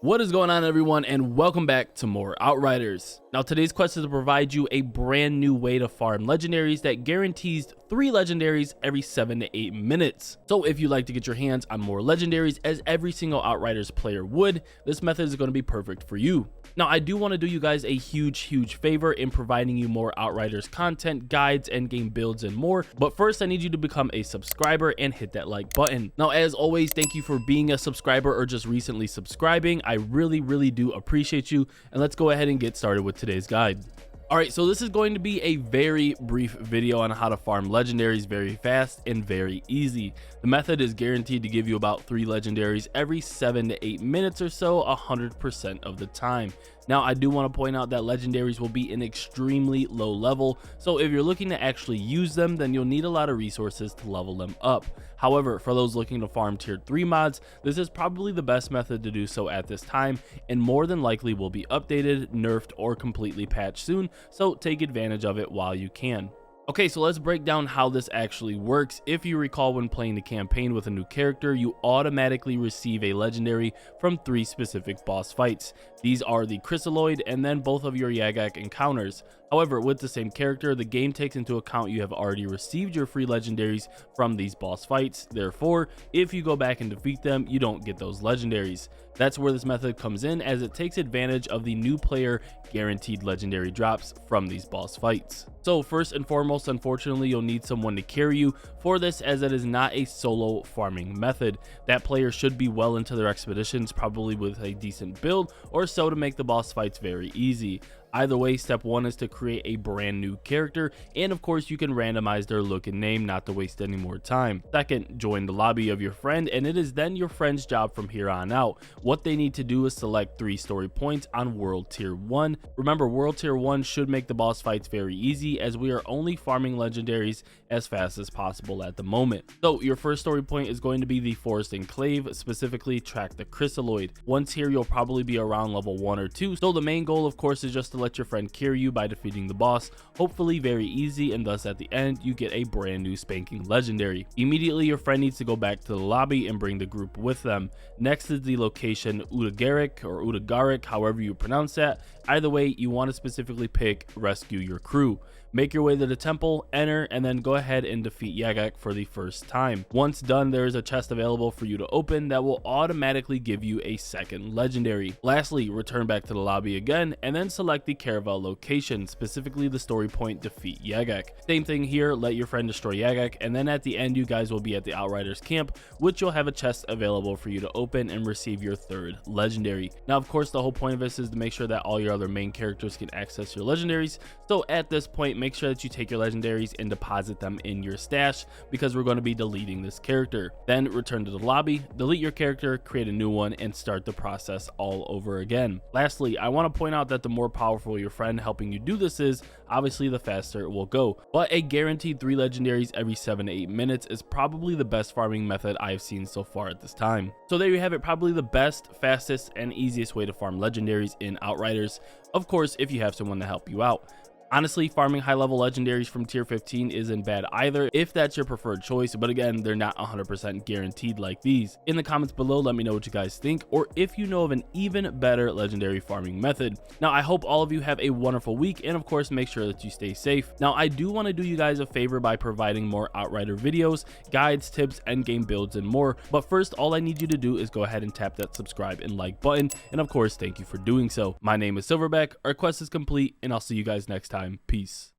What is going on, everyone, and welcome back to more Outriders. Now, today's quest is to provide you a brand new way to farm legendaries that guarantees 3 legendaries every 7 to 8 minutes. So if you'd like to get your hands on more legendaries, as every single Outriders player would, this method is going to be perfect for you. Now, I do want to do you guys a huge favor in providing you more Outriders content, guides, endgame builds, and more. But first, I need you to become a subscriber and hit that like button. Now, as always, thank you for being a subscriber or just recently subscribing. I really do appreciate you, and let's go ahead and get started with today's guide. Alright, so this is going to be a very brief video on how to farm legendaries very fast and very easy. The method is guaranteed to give you about 3 legendaries every 7 to 8 minutes or so, 100% of the time. Now, I do want to point out that legendaries will be an extremely low level, so if you're looking to actually use them, then you'll need a lot of resources to level them up. However, for those looking to farm tier 3 mods, this is probably the best method to do so at this time, and more than likely will be updated, nerfed, or completely patched soon, so take advantage of it while you can. Okay, so let's break down how this actually works. If you recall, when playing the campaign with a new character, you automatically receive a legendary from 3 specific boss fights. These are the Crystalloid and then both of your Yagak encounters. However, with the same character, the game takes into account you have already received your free legendaries from these boss fights. Therefore, if you go back and defeat them, you don't get those legendaries. That's where this method comes in, as it takes advantage of the new player guaranteed legendary drops from these boss fights. So first and foremost, unfortunately, you'll need someone to carry you for this, as it is not a solo farming method. That player should be well into their expeditions, probably with a decent build or so, to make the boss fights very easy. Either way, step 1 is to create a brand new character, and of course you can randomize their look and name not to waste any more time. Second, join the lobby of your friend, and it is then your friend's job from here on out. What they need to do is select 3 story points on World Tier 1. Remember, World Tier 1 should make the boss fights very easy, as we are only farming legendaries as fast as possible at the moment. So your first story point is going to be the Forest Enclave, specifically track the Crystalloid. Once here, you'll probably be around level 1 or 2, so the main goal, of course, is just to let your friend carry you by defeating the boss, hopefully very easy, and thus at the end you get a brand new spanking legendary. Immediately, your friend needs to go back to the lobby and bring the group with them. Next is the location Udagaric or Udagaric, however you pronounce that. Either way, you want to specifically pick rescue your crew. Make your way to the temple, enter, and then go ahead and defeat Yagak for the first time. Once done, there is a chest available for you to open that will automatically give you a second legendary. Lastly, return back to the lobby again, and then select the caravel location, specifically the story point defeat Yagak. Same thing here, let your friend destroy Yagak, and then at the end you guys will be at the Outriders camp, which you'll have a chest available for you to open and receive your 3rd legendary. Now, of course, the whole point of this is to make sure that all your other main characters can access your legendaries, so at this point, make sure that you take your legendaries and deposit them in your stash, because we're going to be deleting this character. Then return to the lobby, delete your character, create a new one, and start the process all over again. Lastly, I want to point out that the more powerful your friend helping you do this is, obviously the faster it will go, but a guaranteed 3 legendaries every 7 to 8 minutes is probably the best farming method I've seen so far at this time. So there you have it, probably the best, fastest, and easiest way to farm legendaries in Outriders, of course if you have someone to help you out. Honestly, farming high level legendaries from tier 15 isn't bad either, if that's your preferred choice, but again, they're not 100% guaranteed like these. In the comments below, let me know what you guys think, or if you know of an even better legendary farming method. Now, I hope all of you have a wonderful week, and of course, make sure that you stay safe. Now, I do want to do you guys a favor by providing more Outrider videos, guides, tips, endgame builds, and more, but first, all I need you to do is go ahead and tap that subscribe and like button, and of course, thank you for doing so. My name is Silverback, our quest is complete, and I'll see you guys next time. Peace.